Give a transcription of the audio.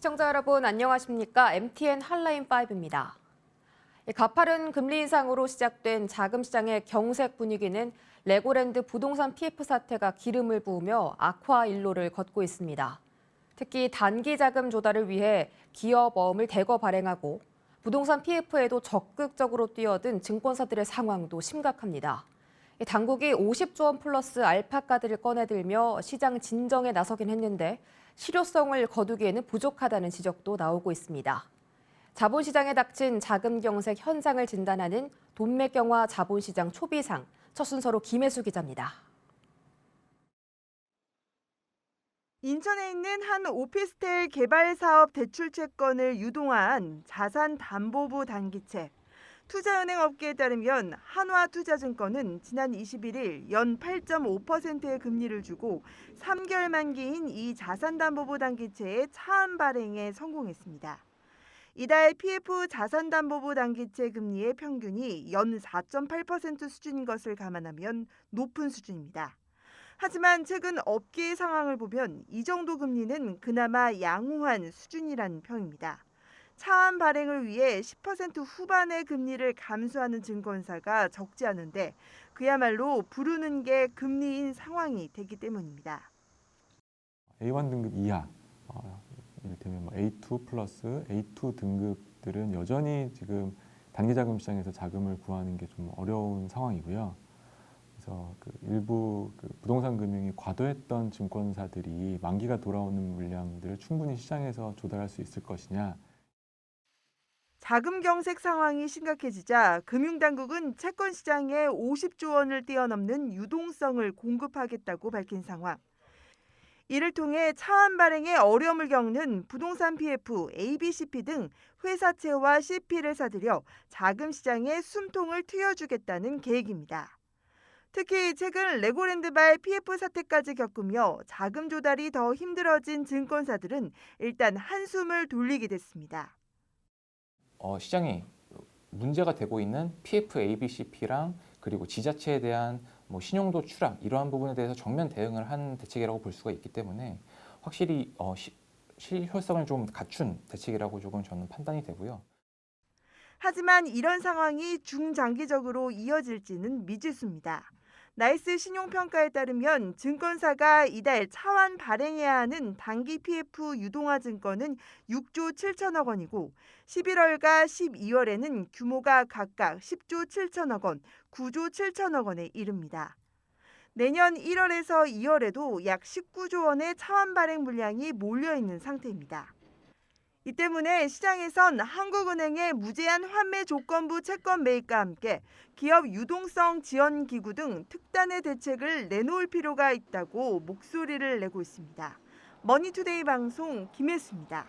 시청자 여러분 안녕하십니까? MTN 한라인5입니다. 가파른 금리 인상으로 시작된 자금시장의 경색 분위기는 레고랜드 부동산 PF 사태가 기름을 부으며 악화 일로를 걷고 있습니다. 특히 단기 자금 조달을 위해 기업어음을 대거 발행하고 부동산 PF에도 적극적으로 뛰어든 증권사들의 상황도 심각합니다. 당국이 50조 원 플러스 알파카드를 꺼내들며 시장 진정에 나서긴 했는데 실효성을 거두기에는 부족하다는 지적도 나오고 있습니다. 자본시장에 닥친 자금 경색 현상을 진단하는 돈맥경화 자본시장 초비상, 첫 순서로 김혜수 기자입니다. 인천에 있는 한 오피스텔 개발 사업 대출 채권을 유동화한 자산담보부 단기채. 투자은행 업계에 따르면 한화투자증권은 지난 21일 연 8.5%의 금리를 주고 3개월 만기인 이 자산담보부 단기채의 차환 발행에 성공했습니다. 이달 PF 자산담보부 단기채 금리의 평균이 연 4.8% 수준인 것을 감안하면 높은 수준입니다. 하지만 최근 업계의 상황을 보면 이 정도 금리는 그나마 양호한 수준이라는 평입니다. 차환 발행을 위해 10% 후반의 금리를 감수하는 증권사가 적지 않은데 그야말로 부르는 게 금리인 상황이 되기 때문입니다. A1 등급 이하, 이를테면 A2 플러스 A2 등급들은 여전히 지금 단기자금 시장에서 자금을 구하는 게 좀 어려운 상황이고요. 그래서 일부 부동산 금융이 과도했던 증권사들이 만기가 돌아오는 물량들을 충분히 시장에서 조달할 수 있을 것이냐. 자금 경색 상황이 심각해지자 금융당국은 채권 시장에 50조 원을 뛰어넘는 유동성을 공급하겠다고 밝힌 상황. 이를 통해 차환 발행에 어려움을 겪는 부동산 PF, ABCP 등 회사채와 CP를 사들여 자금 시장에 숨통을 트여주겠다는 계획입니다. 특히 최근 레고랜드발 PF 사태까지 겪으며 자금 조달이 더 힘들어진 증권사들은 일단 한숨을 돌리게 됐습니다. 시장이 문제가 되고 있는 PF, ABCP랑 그리고 지자체에 대한 신용도 추락 이러한 부분에 대해서 정면 대응을 한 대책이라고 볼 수가 있기 때문에 확실히 실효성을 좀 갖춘 대책이라고 조금 저는 판단이 되고요. 하지만 이런 상황이 중장기적으로 이어질지는 미지수입니다. 나이스 신용평가에 따르면 증권사가 이달 차환 발행해야 하는 단기 PF 유동화 증권은 6조 7천억 원이고 11월과 12월에는 규모가 각각 10조 7천억 원, 9조 7천억 원에 이릅니다. 내년 1월에서 2월에도 약 19조 원의 차환 발행 물량이 몰려있는 상태입니다. 이 때문에 시장에선 한국은행의 무제한 환매 조건부 채권 매입과 함께 기업 유동성 지원 기구 등 특단의 대책을 내놓을 필요가 있다고 목소리를 내고 있습니다. 머니투데이 방송 김혜수입니다.